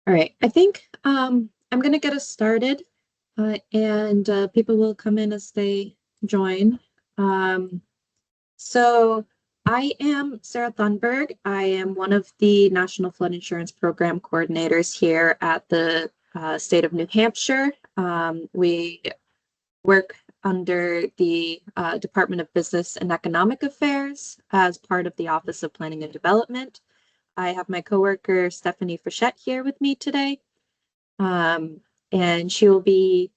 All right, I think I'm going to get us started and people will come in as they join. Um, so I am Sarah Thunberg. I am one of the National Flood Insurance Program coordinators here at the state of New Hampshire. We work under the Department of Business and Economic Affairs as part of the Office of Planning and Development. I have my coworker Stephanie Frechette here with me today. And she will be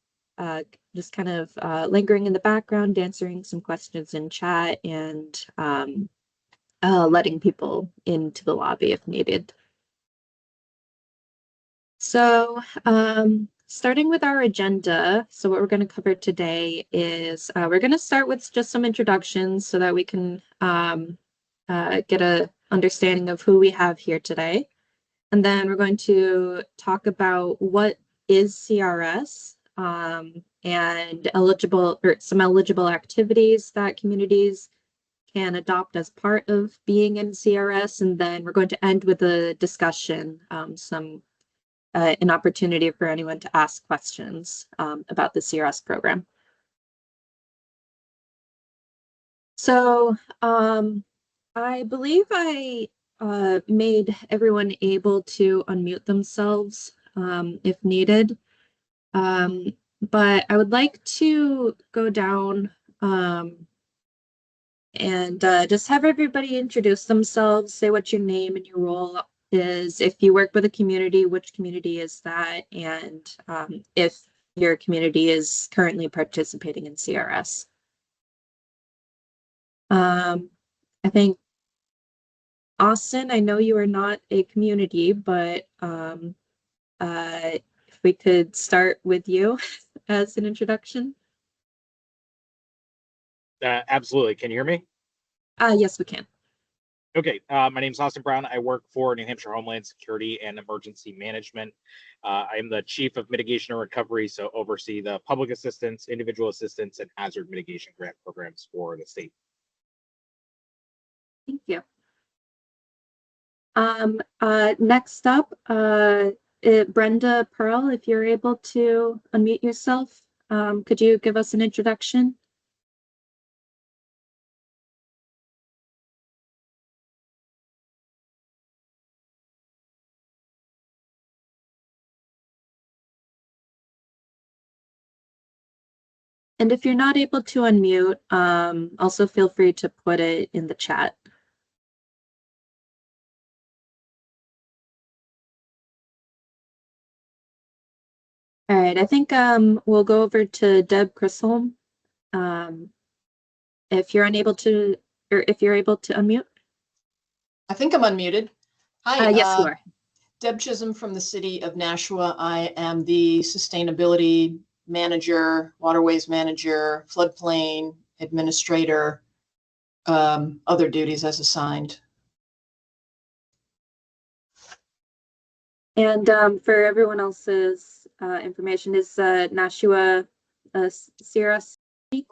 just kind of lingering in the background, answering some questions in chat and letting people into the lobby if needed. So starting with our agenda, so what we're going to cover today is we're going to start with just some introductions so that we can get a understanding of who we have here today. And then we're going to talk about what is CRS and some eligible activities that communities can adopt as part of being in CRS. And then we're going to end with a discussion, an opportunity for anyone to ask questions about the CRS program. So I believe I made everyone able to unmute themselves if needed. But I would like to go down and just have everybody introduce themselves, say what your name and your role is. If you work with a community, which community is that? And if your community is currently participating in CRS. I think Austin, I know you are not a community, but if we could start with you as an introduction. Absolutely. Can you hear me? Yes, we can. Okay. My name is Austin Brown. I work for New Hampshire Homeland Security and Emergency Management. I am the Chief of Mitigation and Recovery, so oversee the public assistance, individual assistance, and hazard mitigation grant programs for the state. Thank you. Next up, Brenda Pearl, if you're able to unmute yourself, could you give us an introduction? And if you're not able to unmute, also feel free to put it in the chat. All right, I think we'll go over to Deb Chisholm. If you're unable to, or if you're able to unmute. I think I'm unmuted. Hi. Yes, you are. Deb Chisholm from the city of Nashua. I am the sustainability manager, waterways manager, floodplain administrator, other duties as assigned. And for everyone else's information, is Nashua CRS?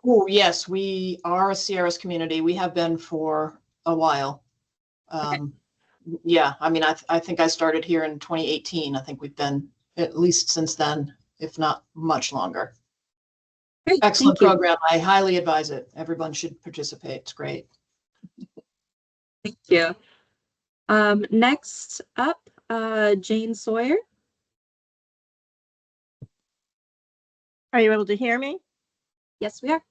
Oh, yes, we are a CRS community. We have been for a while. Okay. Yeah, I mean, I think I started here in 2018. I think we've been at least since then, if not much longer. Great, excellent program. I highly advise it. Everyone should participate. It's great. Thank you. Next up, Jane Sawyer. Are you able to hear me? Yes, we are.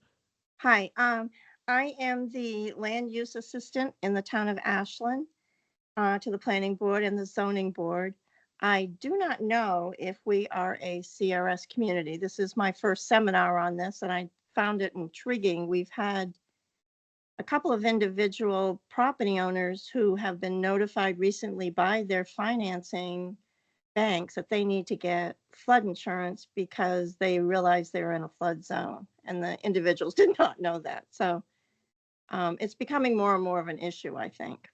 Hi, I am the land use assistant in the town of Ashland to the planning board and the zoning board. I do not know if we are a CRS community. This is my first seminar on this, and I found it intriguing. We've had a couple of individual property owners who have been notified recently by their financing banks that they need to get flood insurance because they realize they're in a flood zone, and the individuals did not know that. So it's becoming more and more of an issue, I think.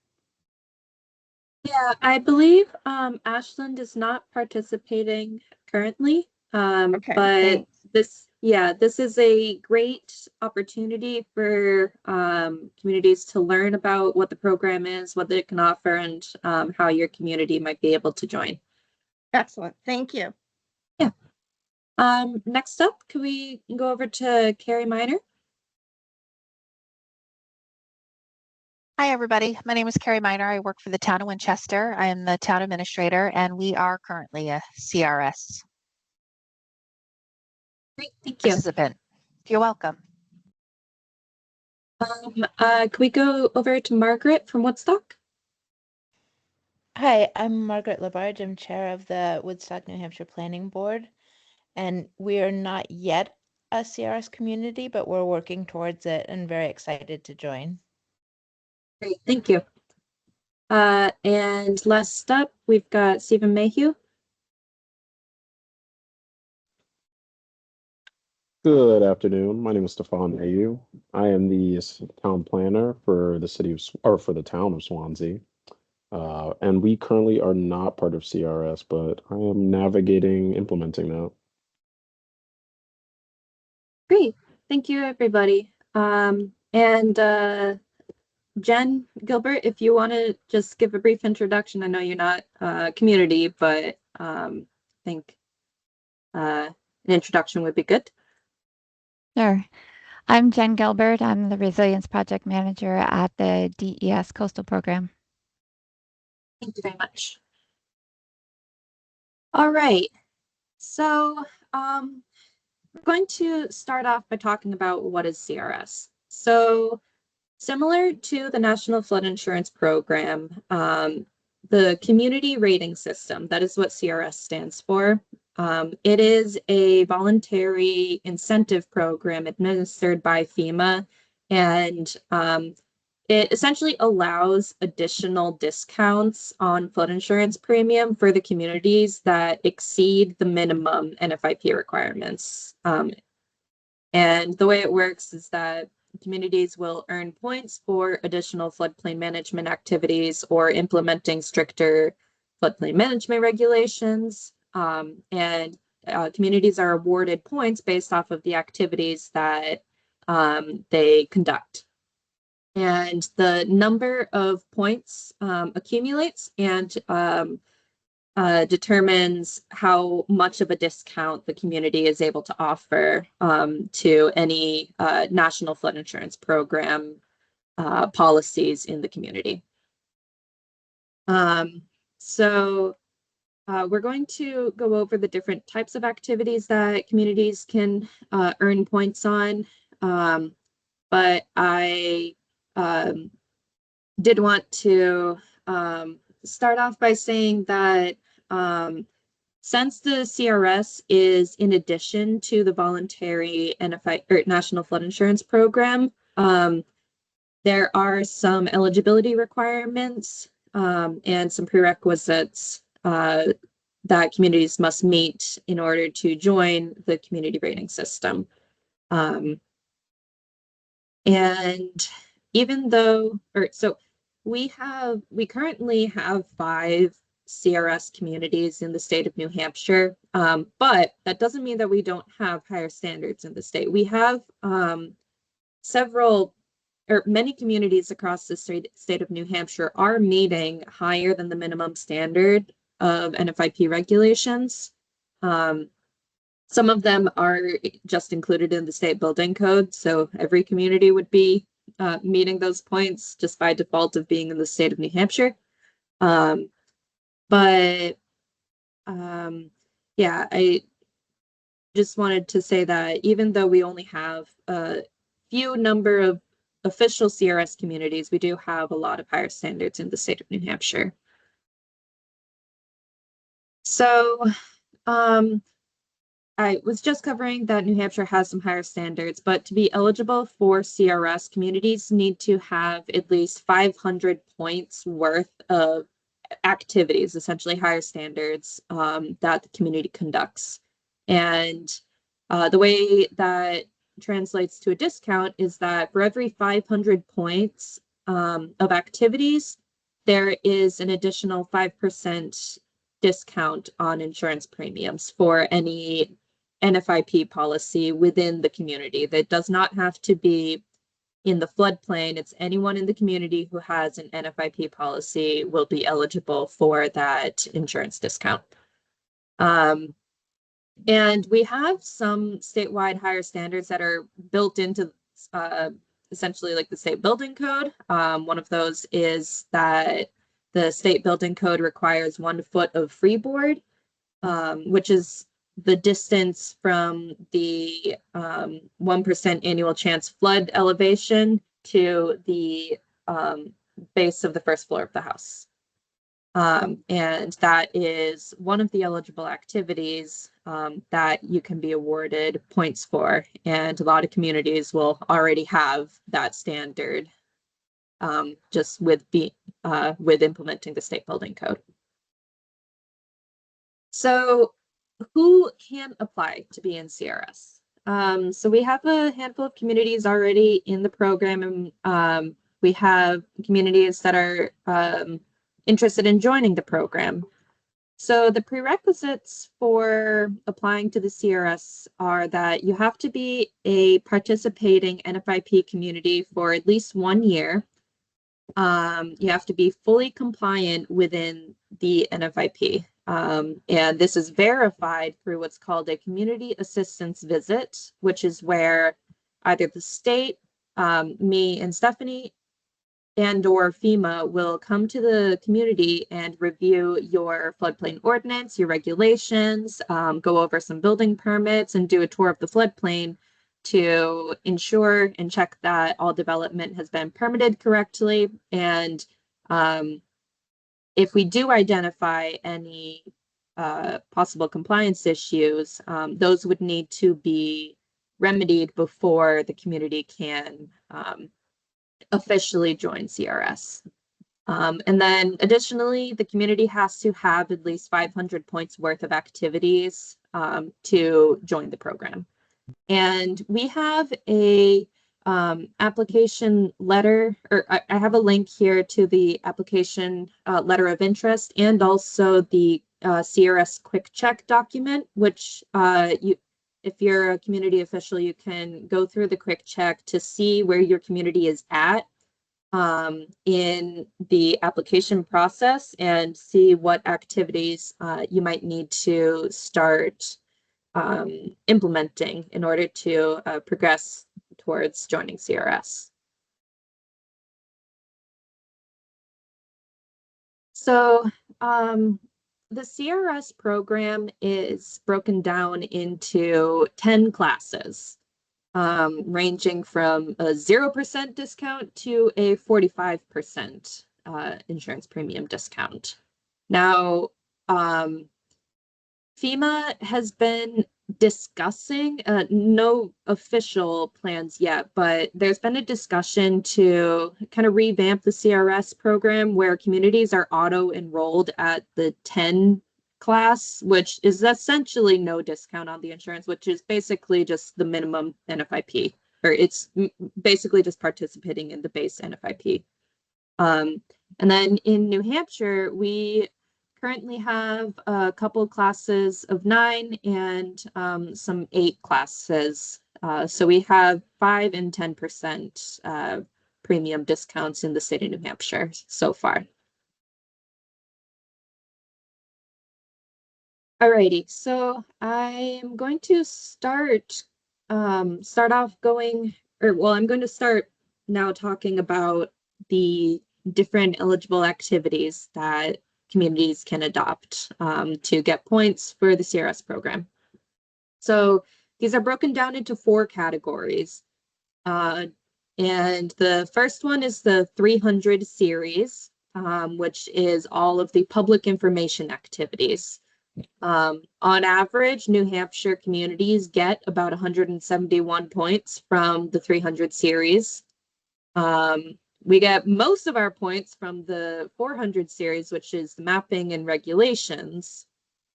Yeah, I believe Ashland is not participating currently, Okay, but thanks. this is a great opportunity for communities to learn about what the program is, what it can offer, and how your community might be able to join. Excellent. Thank you. Next up, can we go over to Carrie Miner? Hi, everybody. My name is Carrie Miner. I work for the town of Winchester. I am the town administrator, and we are currently a CRS Great, thank you. participant. You're welcome. Can we go over to Margaret from Woodstock? Hi, I'm Margaret Labarge. I'm chair of the Woodstock, New Hampshire Planning Board, and we are not yet a CRS community, but we're working towards it and very excited to join. Great, thank you. And last up, we've got Stephen Mayhew. Good afternoon. My name is Stefan Ayu. I am the town planner for the for the town of Swansea. And we currently are not part of CRS, but I am navigating implementing that. Great, thank you, everybody. Jen Gilbert, if you want to just give a brief introduction. I know you're not community, but I think an introduction would be good. Sure. I'm Jen Gilbert. I'm the Resilience Project Manager at the DES Coastal Program. Thank you very much. All right, so we're going to start off by talking about what is CRS. So similar to the National Flood Insurance Program, the Community Rating System, that is what CRS stands for. It is a voluntary incentive program administered by FEMA, and it essentially allows additional discounts on flood insurance premium for the communities that exceed the minimum NFIP requirements. And the way it works is that communities will earn points for additional floodplain management activities or implementing stricter floodplain management regulations. And communities are awarded points based off of the activities that they conduct. And the number of points accumulates and determines how much of a discount the community is able to offer to any national flood insurance program policies in the community. So we're going to go over the different types of activities that communities can earn points on. But I did want to start off by saying that since the CRS is in addition to the voluntary NFI or National Flood Insurance Program, there are some eligibility requirements and some prerequisites that communities must meet in order to join the community rating system. And even though, we currently have 5 CRS communities in the state of New Hampshire, but that doesn't mean that we don't have higher standards in the state. We have many communities across the state of New Hampshire are meeting higher than the minimum standard of NFIP regulations. Some of them are just included in the state building code, so every community would be meeting those points just by default of being in the state of New Hampshire. Yeah, I just wanted to say that even though we only have a few number of official CRS communities, we do have a lot of higher standards in the state of New Hampshire. So I was just covering that New Hampshire has some higher standards, but to be eligible for CRS, communities need to have at least 500 points worth of activities, essentially higher standards that the community conducts. And the way that translates to a discount is that for every 500 points of activities, there is an additional 5% discount on insurance premiums for any NFIP policy within the community. That does not have to be in the floodplain. It's anyone in the community who has an NFIP policy will be eligible for that insurance discount. And we have some statewide higher standards that are built into essentially like the state building code. One of those is that the state building code requires 1 foot of freeboard, which is the distance from the 1% annual chance flood elevation to the base of the first floor of the house. And that is one of the eligible activities that you can be awarded points for. And a lot of communities will already have that standard just with implementing the state building code. So who can apply to be in CRS? So we have a handful of communities already in the program, and we have communities that are interested in joining the program. So the prerequisites for applying to the CRS are that you have to be a participating NFIP community for at least 1 year. You have to be fully compliant within the NFIP. And this is verified through what's called a community assistance visit, which is where either the state, me and Stephanie, and/or FEMA will come to the community and review your floodplain ordinance, your regulations, go over some building permits, and do a tour of the floodplain to ensure and check that all development has been permitted correctly. And if we do identify any possible compliance issues, those would need to be remedied before the community can officially join CRS. And then additionally, the community has to have at least 500 points worth of activities to join the program. And we have a application letter, or I have a link here to the application letter of interest, and also the CRS quick check document, which if you're a community official, you can go through the quick check to see where your community is at in the application process and see what activities you might need to start implementing in order to progress towards joining CRS. So the CRS program is broken down into 10 classes, ranging from a 0% discount to a 45% insurance premium discount. Now, FEMA has been discussing, no official plans yet, but there's been a discussion to kind of revamp the CRS program where communities are auto-enrolled at the 10 class, which is essentially no discount on the insurance, which is basically just the minimum NFIP, or it's basically just participating in the base NFIP. And then in New Hampshire, we currently have a couple classes of 9 and some 8 classes. So we have 5 and 10% premium discounts in the state of New Hampshire so far. Alrighty, so I'm going to start off going, I'm going to start now talking about the different eligible activities that communities can adopt to get points for the CRS program. So these are broken down into 4 categories. And the first one is the 300 series, which is all of the public information activities. On average, New Hampshire communities get about 171 points from the 300 series. We get most of our points from the 400 series, which is the mapping and regulations.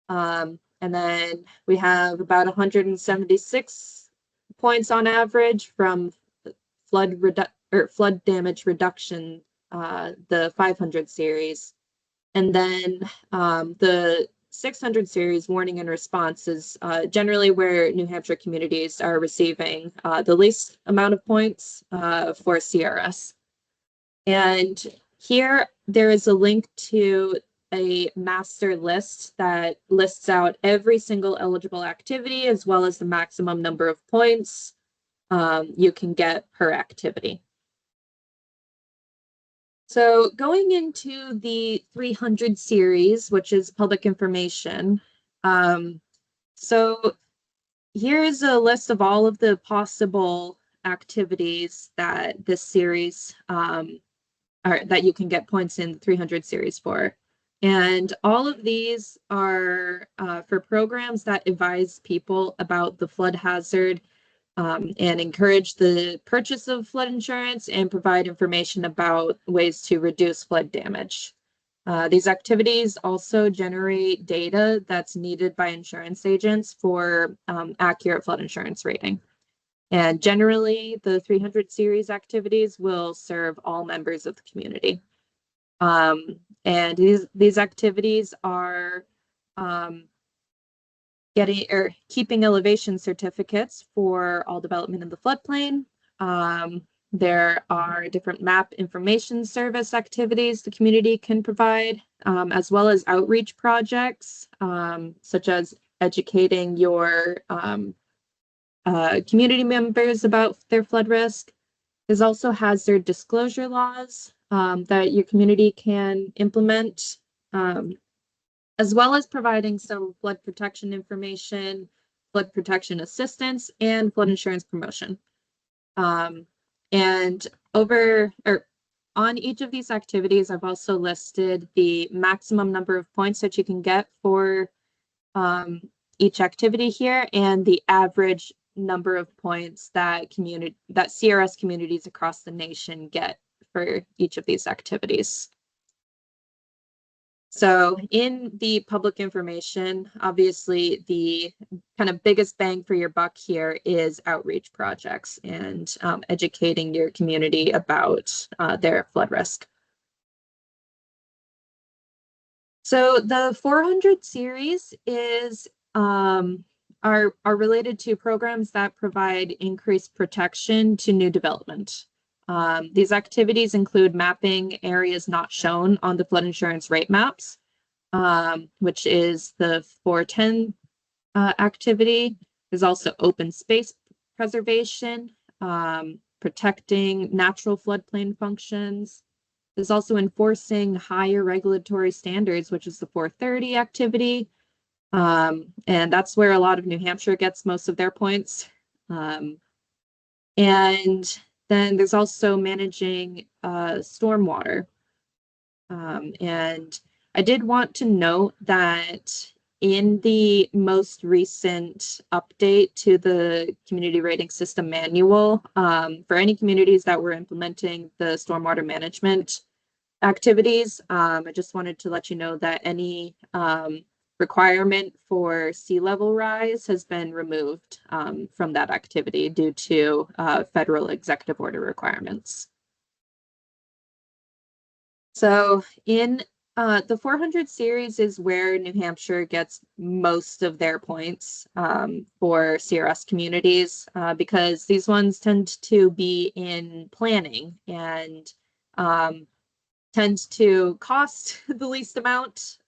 And then we have about 176 points on average from flood damage reduction, the 500 series. And then the 600 series warning and response is generally where New Hampshire communities are receiving the least amount of points for CRS. And here there is a link to a master list that lists out every single eligible activity as well as the maximum number of points you can get per activity. So going into the 300 series, which is public information, so here's a list of all of the possible activities that this series that you can get points in the 300 series for. And all of these are for programs that advise people about the flood hazard and encourage the purchase of flood insurance and provide information about ways to reduce flood damage. These activities also generate data that's needed by insurance agents for accurate flood insurance rating. And generally, the 300 series activities will serve all members of the community. And these activities are keeping elevation certificates for all development in the floodplain. There are different map information service activities the community can provide, as well as outreach projects, such as educating your community members about their flood risk. There's also hazard disclosure laws that your community can implement, as well as providing some flood protection information, flood protection assistance, and flood insurance promotion. And on each of these activities, I've also listed the maximum number of points that you can get for each activity here and the average number of points that CRS communities across the nation get for each of these activities. So in the public information, obviously the kind of biggest bang for your buck here is outreach projects and educating your community about their flood risk. So the 400 series is are related to programs that provide increased protection to new development. These activities include mapping areas not shown on the flood insurance rate maps, which is the 410 activity. There's also open space preservation, protecting natural floodplain functions. There's also enforcing higher regulatory standards, which is the 430 activity. And that's where a lot of New Hampshire gets most of their points. And then there's also managing stormwater. And I did want to note that in the most recent update to the community rating system manual, for any communities that were implementing the stormwater management activities, I just wanted to let you know that any requirement for sea level rise has been removed from that activity due to federal executive order requirements. So in the 400 series is where New Hampshire gets most of their points for CRS communities because these ones tend to be in planning and tend to cost the least amount.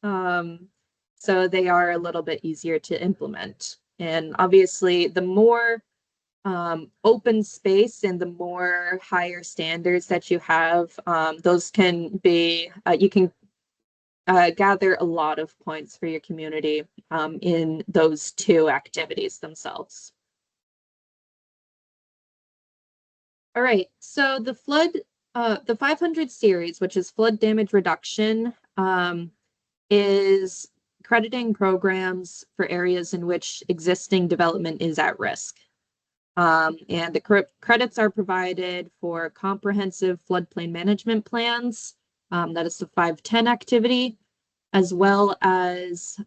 So they are a little bit easier to implement. And obviously, the more open space and the more higher standards that you have, those can be, you can gather a lot of points for your community in those two activities themselves. All right, so the 500 series, which is flood damage reduction, is crediting programs for areas in which existing development is at risk. And the credits are provided for comprehensive floodplain management plans, that is the 510 activity, as well as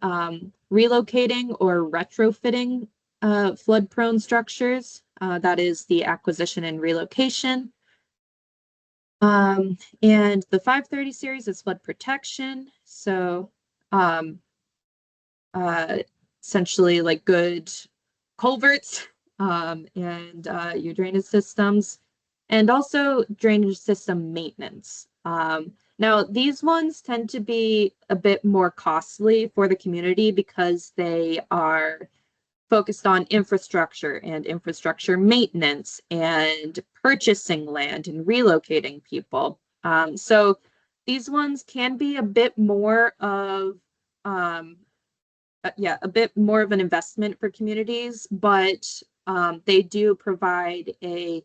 relocating or retrofitting flood-prone structures, that is the acquisition and relocation. And the 530 series is flood protection. So essentially like good culverts and your drainage systems, and also drainage system maintenance. Now, these ones tend to be a bit more costly for the community because they are focused on infrastructure and infrastructure maintenance and purchasing land and relocating people. So these ones can be a bit more of, a bit more of an investment for communities, but they do provide a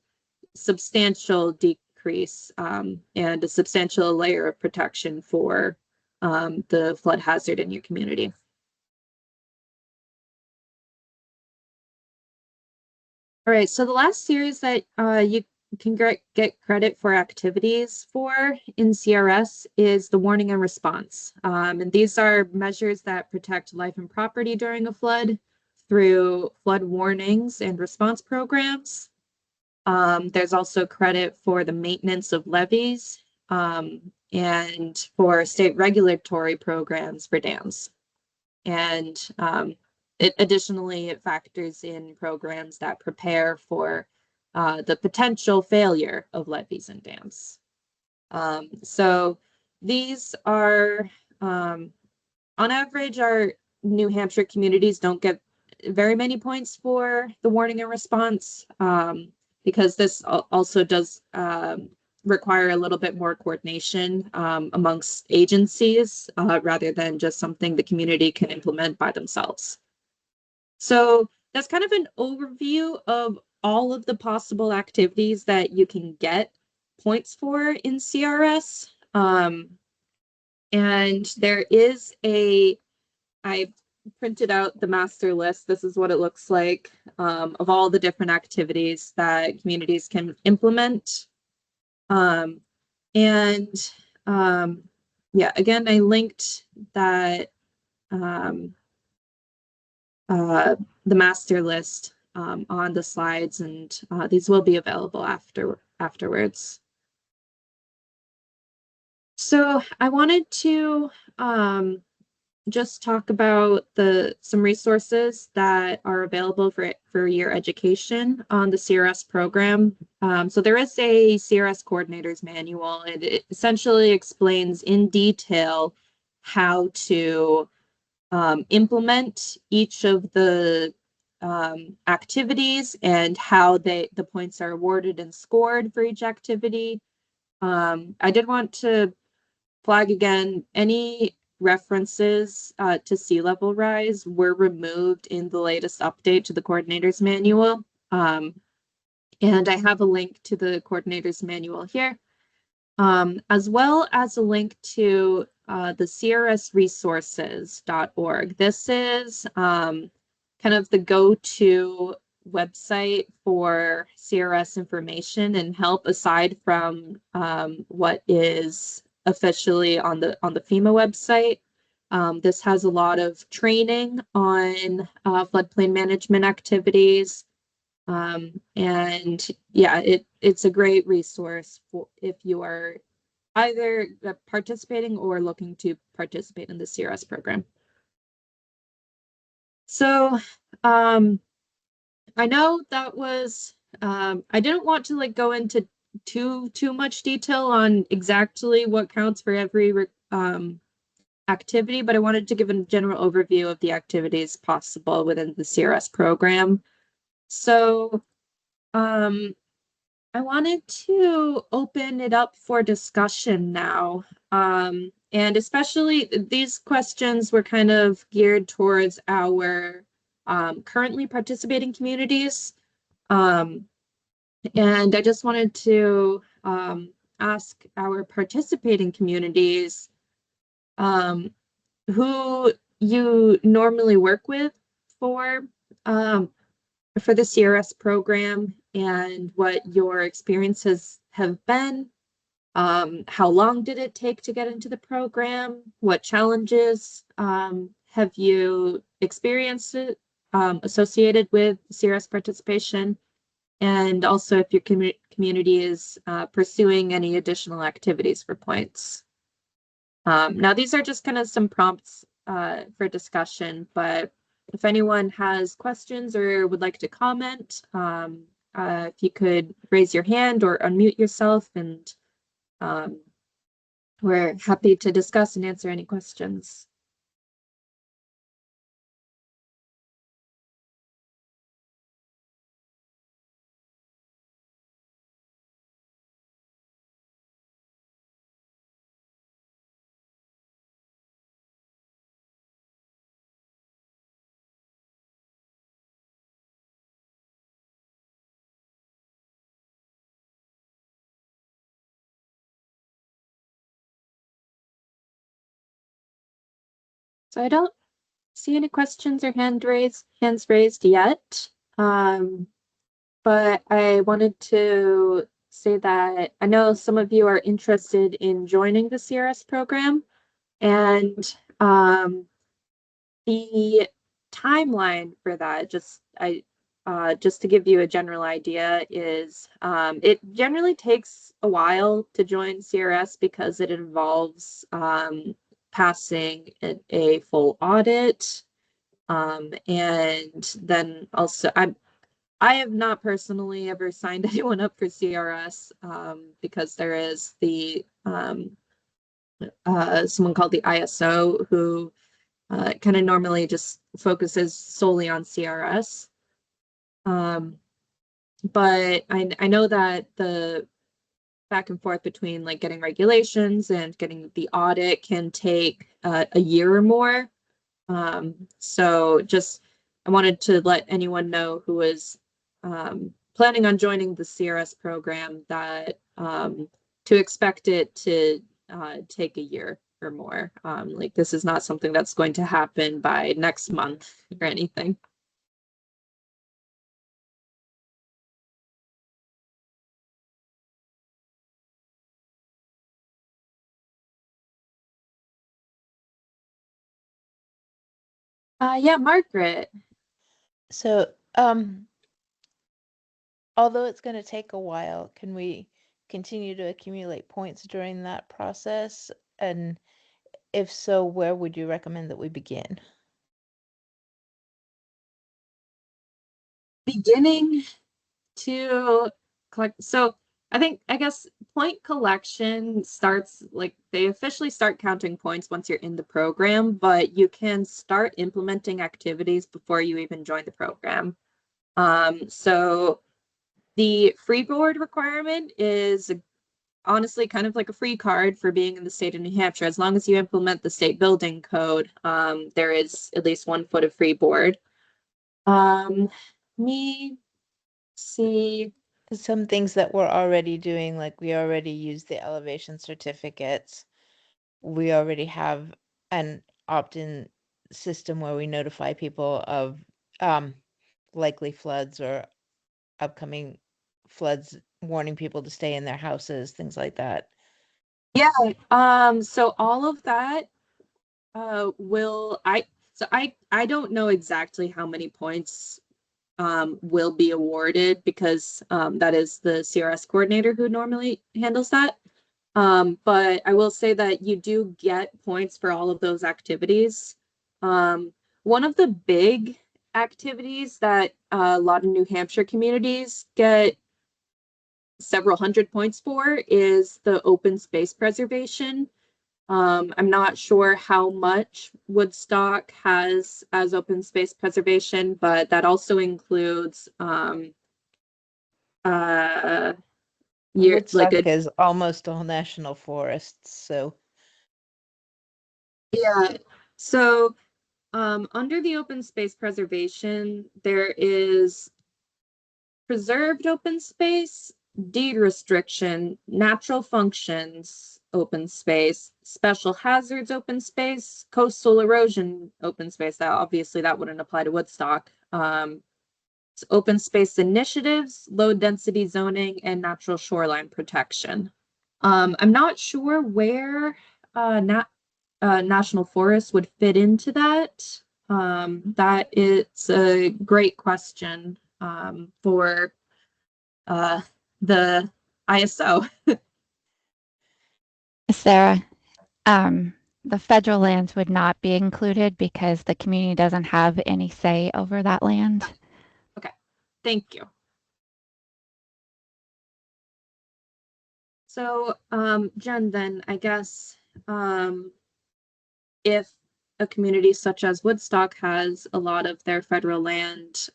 substantial decrease and a substantial layer of protection for the flood hazard in your community. All right, so the last series that you can get credit for activities for in CRS is the warning and response. And these are measures that protect life and property during a flood through flood warnings and response programs. There's also credit for the maintenance of levees and for state regulatory programs for dams. And additionally, it factors in programs that prepare for the potential failure of levees and dams. So these are, on average, our New Hampshire communities don't get very many points for the warning and response because this also does require a little bit more coordination amongst agencies rather than just something the community can implement by themselves. So that's kind of an overview of all of the possible activities that you can get points for in CRS. And there is I printed out the master list. This is what it looks like of all the different activities that communities can implement. Yeah, again, I linked that the master list on the slides, and these will be available afterwards. So I wanted to just talk about some resources that are available for your education on the CRS program. So there is a CRS coordinator's manual, and it essentially explains in detail how to implement each of the activities and how the points are awarded and scored for each activity. I did want to flag again, any references to sea level rise were removed in the latest update to the coordinator's manual. And I have a link to the coordinator's manual here, as well as a link to the CRSresources.org. This is kind of the go-to website for CRS information and help aside from what is officially on the FEMA website. This has a lot of training on floodplain management activities. And yeah, it's a great resource for if you are either participating or looking to participate in the CRS program. So I know that was I didn't want to go into too much detail on exactly what counts for every activity, but I wanted to give a general overview of the activities possible within the CRS program. So I wanted to open it up for discussion now. And especially these questions were kind of geared towards our currently participating communities. And I just wanted to ask our participating communities who you normally work with for the CRS program and what your experiences have been. How long did it take to get into the program? What challenges have you experienced associated with CRS participation? And also if your community is pursuing any additional activities for points. Now, these are just kind of some prompts for discussion, but if anyone has questions or would like to comment, if you could raise your hand or unmute yourself, and we're happy to discuss and answer any questions. So I don't see any questions or hands raised yet. But I wanted to say that I know some of you are interested in joining the CRS program, and the timeline for that, just to give you a general idea, is it generally takes a while to join CRS because it involves passing a full audit. And then also I have not personally ever signed anyone up for CRS because there is the someone called the ISO who kind of normally just focuses solely on CRS. But I know that the back and forth between like getting regulations and getting the audit can take a year or more. So just I wanted to let anyone know who is planning on joining the CRS program that to expect it to take a year or more. Like this is not something that's going to happen by next month or anything. Yeah, Margaret. So, although it's going to take a while, can we continue to accumulate points during that process? And if so, where would you recommend that we begin? Beginning to collect. So I guess point collection starts like they officially start counting points once you're in the program, but you can start implementing activities before you even join the program. So the freeboard requirement is honestly kind of like a free card for being in the state of New Hampshire. As long as you implement the state building code, there is at least 1 foot of freeboard. Me see. Some things that we're already doing, like we already use the elevation certificates. We already have an opt-in system where we notify people of likely floods or upcoming floods, warning people to stay in their houses, things like that. Yeah, so all of that I don't know exactly how many points will be awarded because that is the CRS coordinator who normally handles that. But I will say that you do get points for all of those activities. One of the big activities that a lot of New Hampshire communities get several hundred points for is the open space preservation. I'm not sure how much Woodstock has as open space preservation, but that also includes Woodstock is almost all national forests, so yeah. So under the open space preservation, there is preserved open space, deed restriction, natural functions open space, special hazards open space, coastal erosion open space. That obviously that wouldn't apply to Woodstock. Open space initiatives, low density zoning, and natural shoreline protection. I'm not sure where national forest would fit into that. That is a great question for the ISO. Sarah, the federal lands would not be included because the community doesn't have any say over that land. Okay, thank you. So, Jen, then I guess if a community such as Woodstock has a lot of their federal land,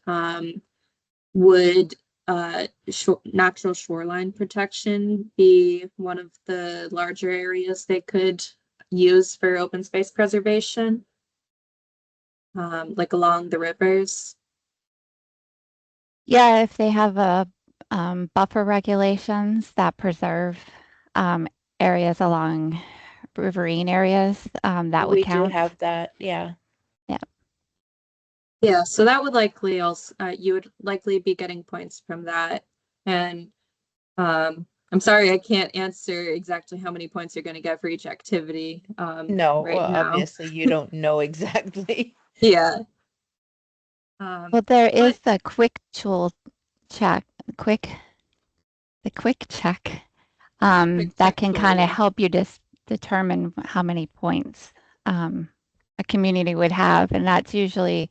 would natural shoreline protection be one of the larger areas they could use for open space preservation, like along the rivers? Yeah, if they have a buffer regulations that preserve areas along riverine areas, that would We do count. have that, yeah. Yeah, so that would likely also you would likely be getting points from that. And I'm sorry I can't answer exactly how many points you're going to get for each activity No, right well, now. obviously you don't know exactly. Yeah. Well, there But is the quick tool check, the quick check quick that check can tool, kind of yeah. help you just determine how many points a community would have. And that's usually,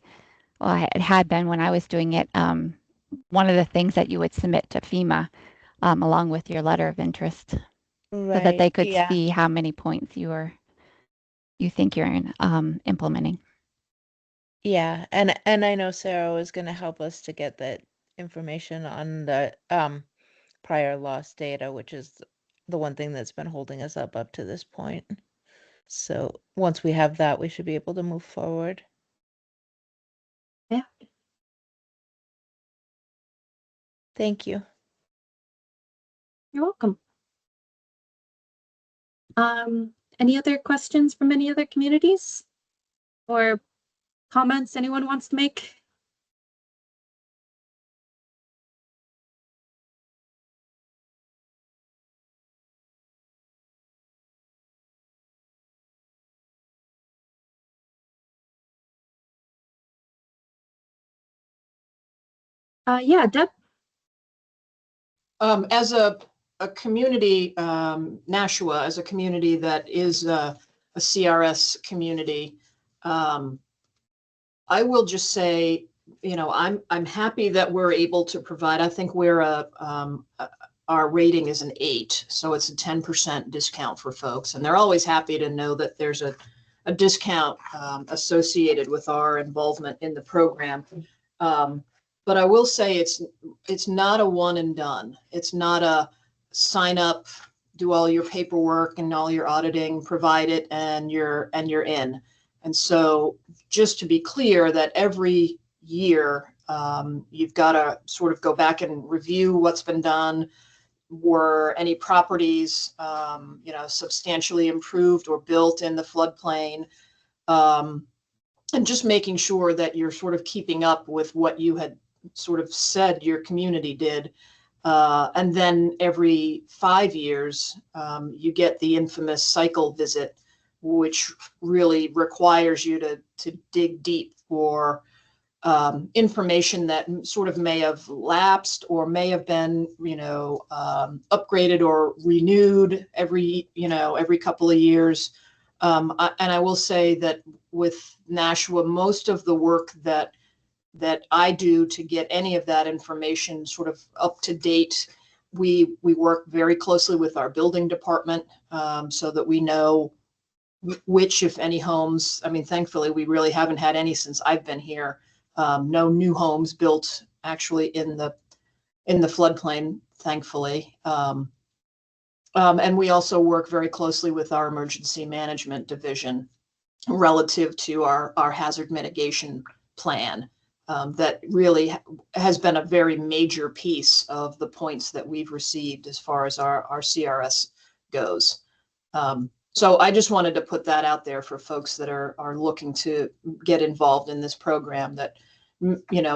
well, it had been when I was doing it, one of the things that you would submit to FEMA along with your letter of interest so that they Right, could yeah. see how many points you think you're implementing. Yeah, and I know Sarah was gonna help us to get that information on the prior loss data, which is the one thing that's been holding us up to this point. So once we have that, we should be able to move forward. Yeah. Thank you. You're welcome. Any other questions from any other communities or comments anyone wants to make? Yeah, Deb. As a community, Nashua, as a community that is a CRS community, I will just say, I'm happy that we're able to provide. I think our rating is an 8, so it's a 10% discount for folks, and they're always happy to know that there's a discount associated with our involvement in the program. But I will say it's not a one and done. It's not a sign up, do all your paperwork and all your auditing, provide it, and you're in. And so just to be clear that every year you've got to sort of go back and review what's been done. Were any properties, substantially improved or built in the floodplain? And just making sure that you're sort of keeping up with what you had sort of said your community did. And then every 5 years, you get the infamous cycle visit, which really requires you to dig deep for information that sort of may have lapsed or may have been, upgraded or renewed every couple of years. And I will say that with Nashua, most of the work that I do to get any of that information sort of up to date, we work very closely with our building department so that we know which, if any, homes. I mean, thankfully, we really haven't had any since I've been here. No new homes built actually in the floodplain, thankfully. And we also work very closely with our emergency management division relative to our hazard mitigation plan. That really has been a very major piece of the points that we've received as far as our CRS goes. So I just wanted to put that out there for folks that are looking to get involved in this program, that,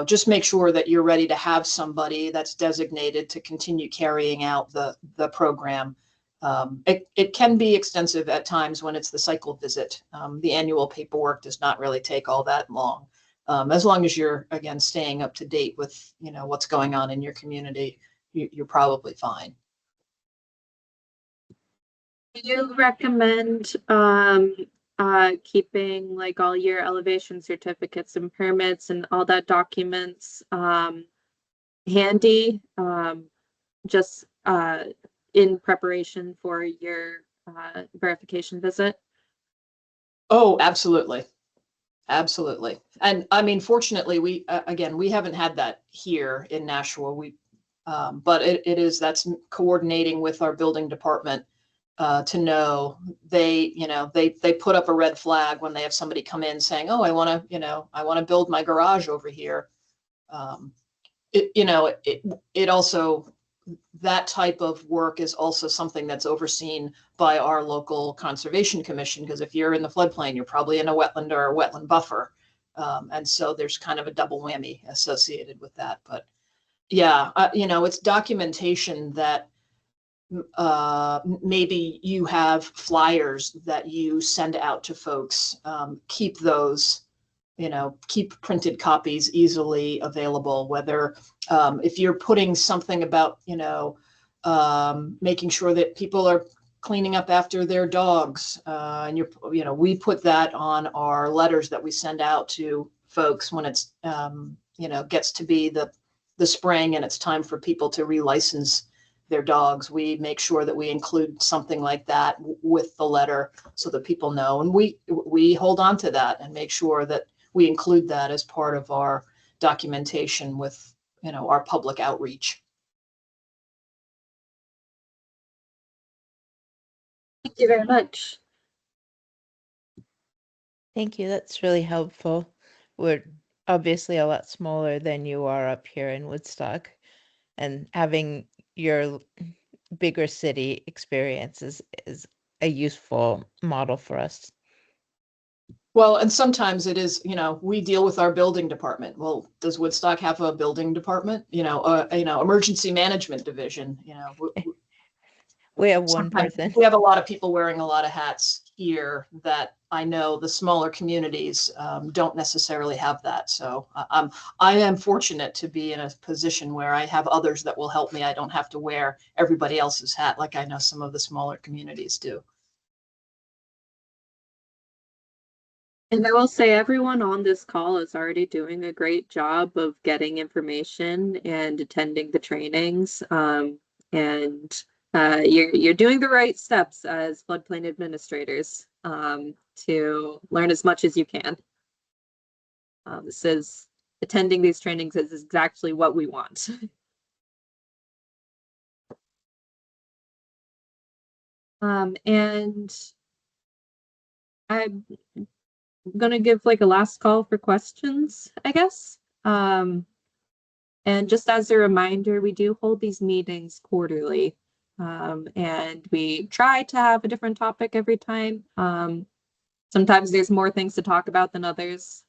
just make sure that you're ready to have somebody that's designated to continue carrying out the program. It can be extensive at times when it's the cycle visit. The annual paperwork does not really take all that long. As long as you're, again, staying up to date with, what's going on in your community, you're probably fine. Do you recommend keeping like all your elevation certificates and permits and all that documents handy? Just in preparation for your verification visit? Oh, absolutely. Absolutely. And I mean, fortunately, we, again, we haven't had that here in Nashua. But that's coordinating with our building department to know they put up a red flag when they have somebody come in saying, oh, I want to build my garage over here. It also, that type of work is also something that's overseen by our local conservation commission, because if you're in the floodplain, you're probably in a wetland or a wetland buffer. And so there's kind of a double whammy associated with that. But yeah, it's documentation that maybe you have flyers that you send out to folks. Keep those, keep printed copies easily available, whether if you're putting something about, making sure that people are cleaning up after their dogs, and we put that on our letters that we send out to folks when it's, gets to be the spring and it's time for people to relicense their dogs. We make sure that we include something like that with the letter so that people know, and we hold on to that and make sure that we include that as part of our documentation with, our public outreach. Thank you very much. Thank you. That's really helpful. We're obviously a lot smaller than you are up here in Woodstock, and having your bigger city experience is a useful model for us. Well, and sometimes it is, we deal with our building department. Well, does Woodstock have a building department? Emergency management division, We have one sometimes person. we have a lot of people wearing a lot of hats here that I know the smaller communities don't necessarily have that. So I am fortunate to be in a position where I have others that will help me. I don't have to wear everybody else's hat like I know some of the smaller communities do. And I will say everyone on this call is already doing a great job of getting information and attending the trainings. And you're doing the right steps as floodplain administrators to learn as much as you can. Attending these trainings is exactly what we want. And I'm gonna give like a last call for questions, I guess. And just as a reminder, we do hold these meetings quarterly. And we try to have a different topic every time. Sometimes there's more things to talk about than others.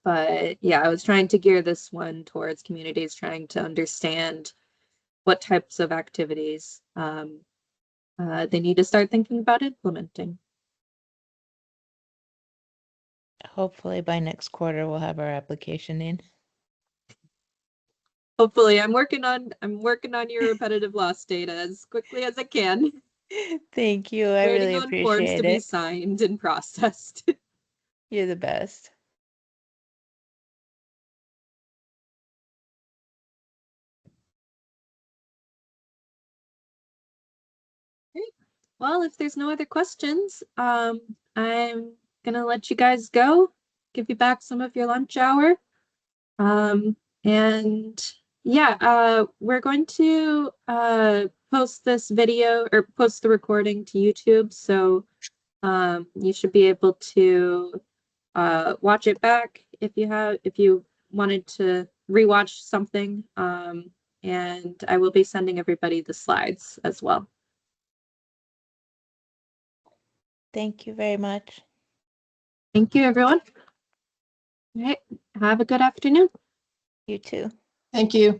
But yeah, I was trying to gear this one towards communities trying to understand what types of activities they need to start thinking about implementing. Hopefully by next quarter we'll have our application in. Hopefully, I'm working on your repetitive loss data as quickly as I can. Thank you. I really Waiting on forms to appreciate be it. signed and processed. You're the best. Great. Well, if there's no other questions, I'm gonna let you guys go, give you back some of your lunch hour. And yeah, we're going to post this video or post the recording to YouTube, so you should be able to watch it back if you wanted to rewatch something. And I will be sending everybody the slides as well. Thank you very much. Thank you, everyone. All right, have a good afternoon. You too. Thank you.